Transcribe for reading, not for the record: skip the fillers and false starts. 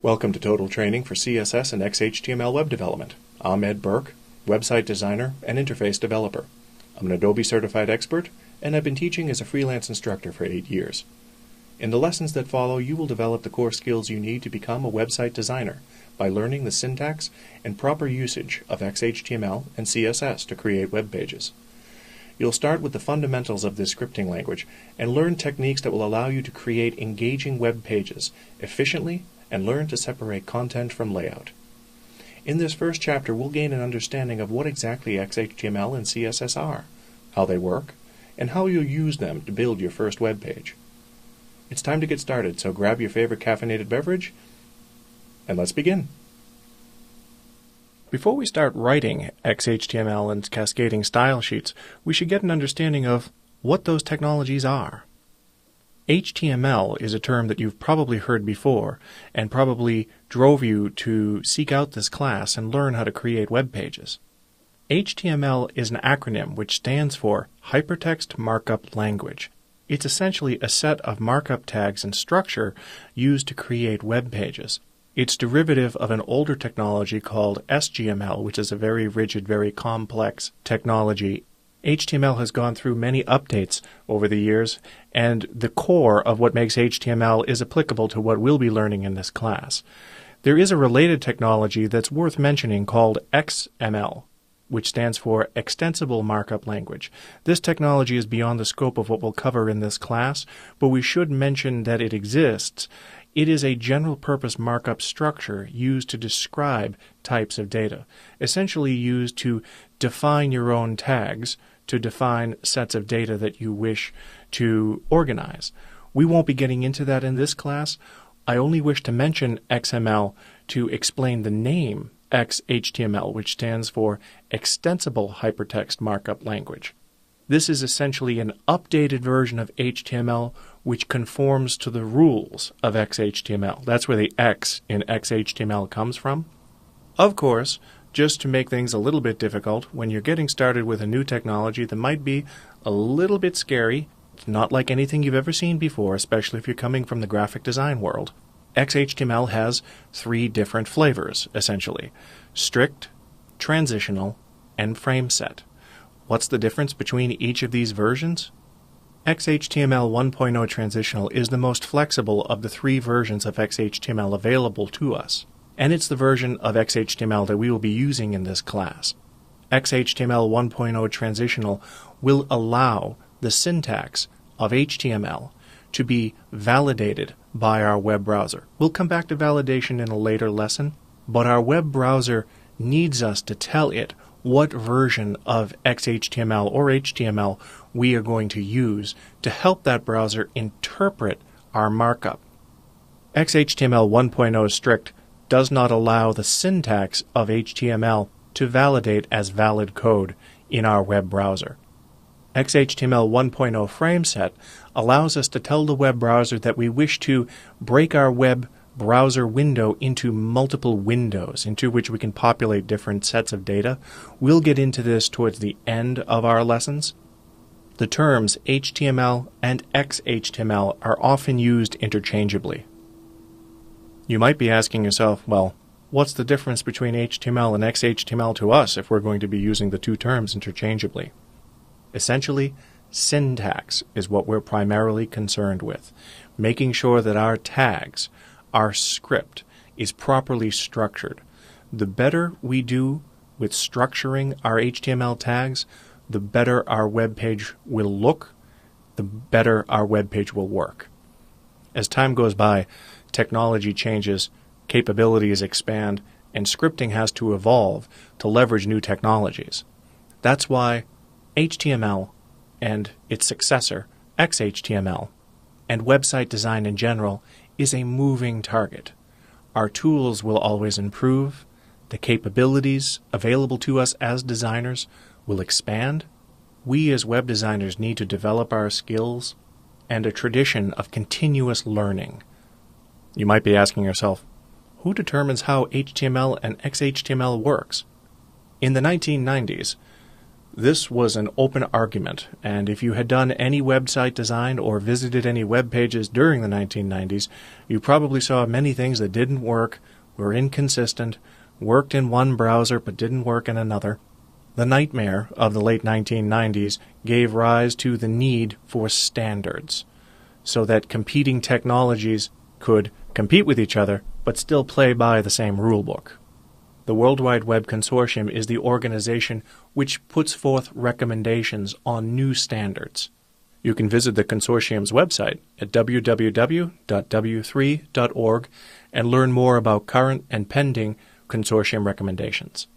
Welcome to Total Training for CSS and XHTML Web Development. I'm Ed Burke, website designer and interface developer. I'm an Adobe certified expert, and I've been teaching as a freelance instructor for 8 years. In the lessons that follow, you will develop the core skills you need to become a website designer by learning the syntax and proper usage of XHTML and CSS to create web pages. You'll start with the fundamentals of this scripting language and learn techniques that will allow you to create engaging web pages efficiently and learn to separate content from layout. In this first chapter, we'll gain an understanding of what exactly XHTML and CSS are, how they work, and how you'll use them to build your first web page. It's time to get started, so grab your favorite caffeinated beverage, and let's begin. Before we start writing XHTML and cascading style sheets, we should get an understanding of what those technologies are. HTML is a term that you've probably heard before and probably drove you to seek out this class and learn how to create web pages. HTML is an acronym which stands for Hypertext Markup Language. It's essentially a set of markup tags and structure used to create web pages. It's derivative of an older technology called SGML, which is a very rigid, very complex technology. HTML has gone through many updates over the years, and the core of what makes HTML is applicable to what we'll be learning in this class. There is a related technology that's worth mentioning called XML, which stands for Extensible Markup Language. This technology is beyond the scope of what we'll cover in this class, but we should mention that it exists. It is a general-purpose markup structure used to describe types of data, essentially used to define your own tags, to define sets of data that you wish to organize. We won't be getting into that in this class. I only wish to mention XML to explain the name XHTML, which stands for Extensible Hypertext Markup Language. This is essentially an updated version of HTML which conforms to the rules of XHTML. That's where the X in XHTML comes from. Of course, just to make things a little bit difficult, when you're getting started with a new technology that might be a little bit scary, it's not like anything you've ever seen before, especially if you're coming from the graphic design world, XHTML has 3 different flavors, essentially: strict, transitional, and frame set. What's the difference between each of these versions? XHTML 1.0 Transitional is the most flexible of the 3 versions of XHTML available to us, and it's the version of XHTML that we will be using in this class. XHTML 1.0 Transitional will allow the syntax of HTML to be validated by our web browser. We'll come back to validation in a later lesson, but our web browser needs us to tell it what version of XHTML or HTML we are going to use to help that browser interpret our markup. XHTML 1.0 strict does not allow the syntax of HTML to validate as valid code in our web browser. XHTML 1.0 frame set allows us to tell the web browser that we wish to break our web browser window into multiple windows into which we can populate different sets of data. We'll get into this towards the end of our lessons. The terms HTML and XHTML are often used interchangeably. You might be asking yourself, well, what's the difference between HTML and XHTML to us if we're going to be using the 2 terms interchangeably? Essentially, syntax is what we're primarily concerned with, making sure that our tags, our script, is properly structured. The better we do with structuring our HTML tags, the better our web page will look, the better our web page will work. As time goes by, technology changes, capabilities expand, and scripting has to evolve to leverage new technologies. That's why HTML and its successor, XHTML, and website design in general is a moving target. Our tools will always improve, the capabilities available to us as designers will expand. We as web designers need to develop our skills and a tradition of continuous learning. You might be asking yourself, who determines how HTML and XHTML works? In the 1990s, This was an open argument, and if you had done any website design or visited any web pages during the 1990s, you probably saw many things that didn't work, were inconsistent, worked in one browser but didn't work in another. The nightmare of the late 1990s gave rise to the need for standards, so that competing technologies could compete with each other but still play by the same rulebook. The World Wide Web Consortium is the organization which puts forth recommendations on new standards. You can visit the consortium's website at www.w3.org and learn more about current and pending consortium recommendations.